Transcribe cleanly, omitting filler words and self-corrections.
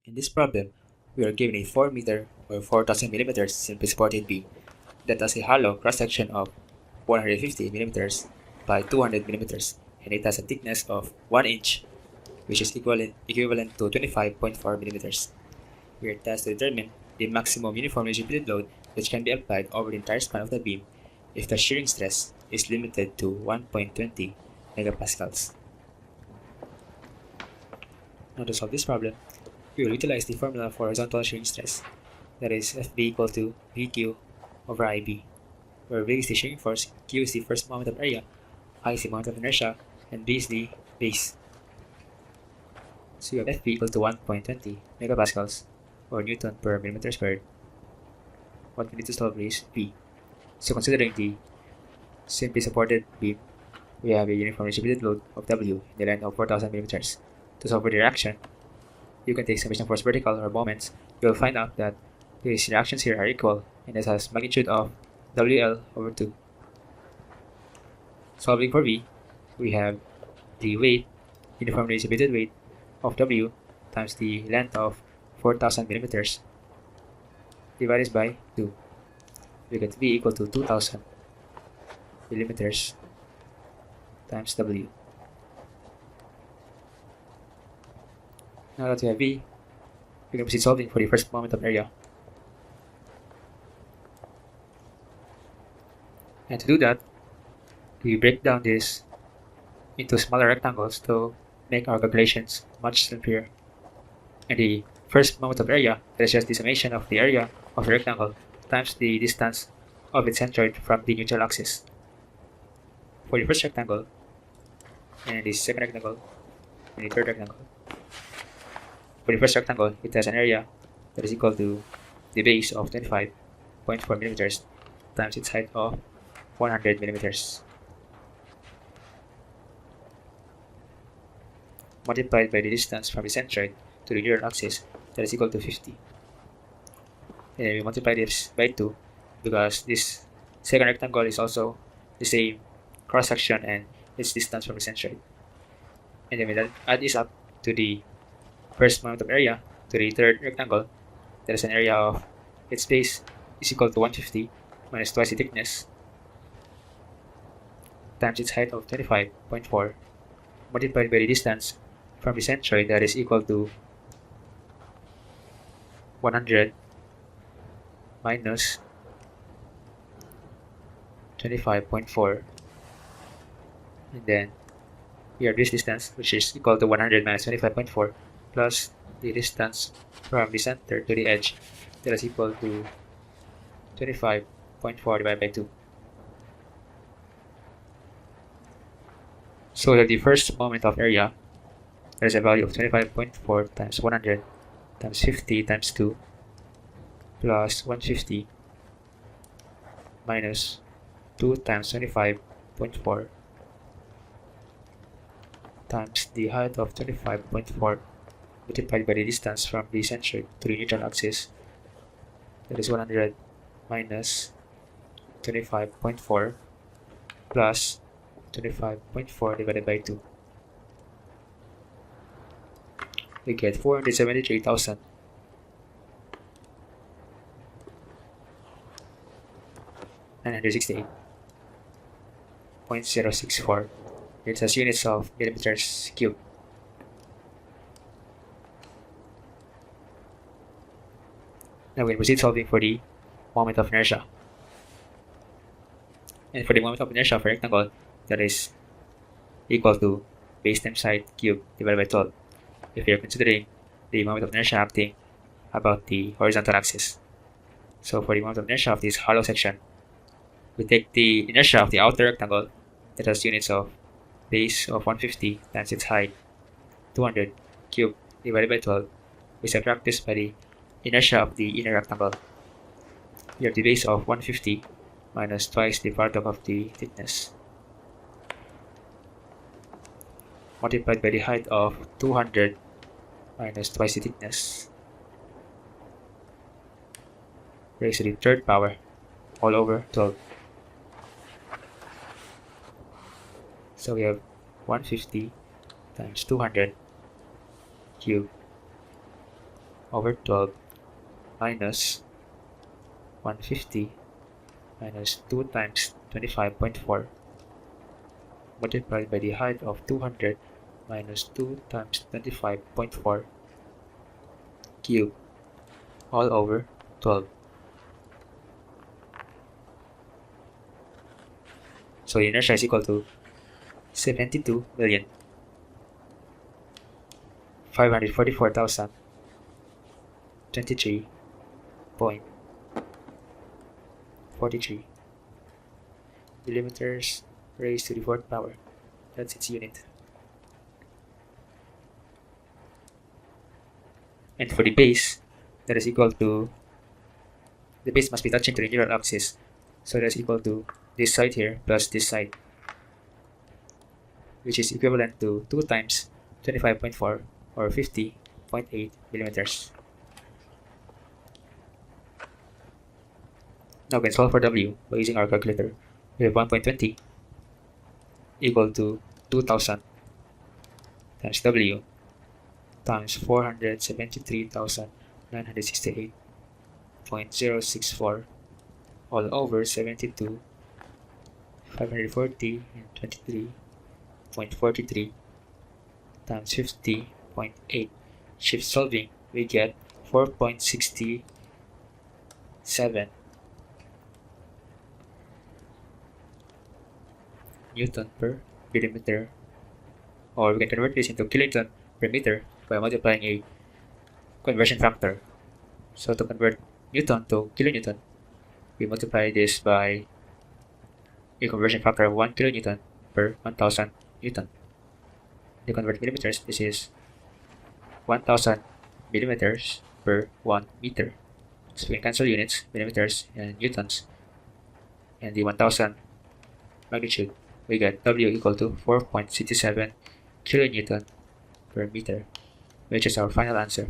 In this problem, we are given a 4 meter or 4000 millimeters simply supported beam that has a hollow cross-section of 150 millimeters by 200 millimeters, and it has a thickness of 1 inch, which is equivalent to 25.4 millimeters. We are tasked to determine the maximum uniformly distributed load which can be applied over the entire span of the beam if the shearing stress is limited to 1.20 megapascals. Now to solve this problem, we will utilize the formula for horizontal shearing stress, that is Fb equal to Vq over Ib, where V is the shearing force, Q is the first moment of area, I is the moment of inertia, and B is the base. So you have Fb equal to 1.20 megapascals, or Newton per millimeter squared. What we need to solve is V. So considering the simply supported beam, we have a uniformly distributed load of W in the length of 4000 millimeters. To solve for the reaction, you can take summation force vertical or moments. You will find out that these reactions here are equal, and this has magnitude of WL over 2. Solving for V, we have the weight, uniformly distributed weight of W times the length of 4000 millimeters divided by 2. We get V equal to 2000 millimeters times W. Now that we have V, we can proceed solving for the first moment of area. And to do that, we break down this into smaller rectangles to make our calculations much simpler. And the first moment of area, that is just the summation of the area of the rectangle times the distance of its centroid from the neutral axis. For the first rectangle, and the second rectangle, and the third rectangle. For the first rectangle, it has an area that is equal to the base of 25.4 millimeters times its height of 100 millimeters, multiplied by the distance from the centroid to the neutral axis, that is equal to 50. And we multiply this by 2 because this second rectangle is also the same cross section and its distance from the centroid. And then we add this up to the first moment of area to the third rectangle, that is an area of its base is equal to 150 minus twice the thickness times its height of 25.4 multiplied by the distance from the centroid, that is equal to 100 minus 25.4, and then we have this distance, which is equal to 100 minus 25.4 plus the distance from the center to the edge, that is equal to 25.4 divided by 2. So we have the first moment of area, there is a value of 25.4 times 100 times 50 times 2 plus 150 minus 2 times 25.4 times the height of 25.4 multiplied by the distance from the centroid to the neutral axis, that is 100 minus 25.4 plus 25.4 divided by 2. We get 473,000. .064. It has units of millimeters cubed. Now we proceed solving for the moment of inertia. And for the moment of inertia for rectangle, that is equal to base times height cubed divided by 12. If we are considering the moment of inertia acting about the horizontal axis. So for the moment of inertia of this hollow section, we take the inertia of the outer rectangle that has units of base of 150 times its height 200 cubed divided by 12. We subtract this by the inertia of the inner rectangle. We have the base of 150 minus twice the product of the thickness multiplied by the height of 200 minus twice the thickness raised to the third power all over 12. So we have 150 times 200 cubed over 12 minus 150 minus 2 times 25.4 multiplied by the height of 200 minus 2 times 25.4 cube all over 12. So inertia is equal to 72,544,023.43 millimeters raised to the fourth power. That's its unit. And for the base, that is equal to, the base must be touching to the neural axis. So that's equal to this side here plus this side, which is equivalent to 2 times 25.4 or 50.8 millimeters. Now we can solve for W by using our calculator. We have 1.20 equal to 2000 times W times 473,968.064 all over 72, 540 and 23.43 times 50.8. Shift solving, we get 4.67 Newton per millimeter, or we can convert this into kilonewton per meter by multiplying a conversion factor. So to convert Newton to kilonewton, we multiply this by a conversion factor of 1 kilonewton per 1000 Newton. To convert millimeters, this is 1000 millimeters per 1 meter. So we can cancel units, millimeters and newtons, and the 1000 magnitude. We get W equal to 4.67 kilonewton per meter, which is our final answer.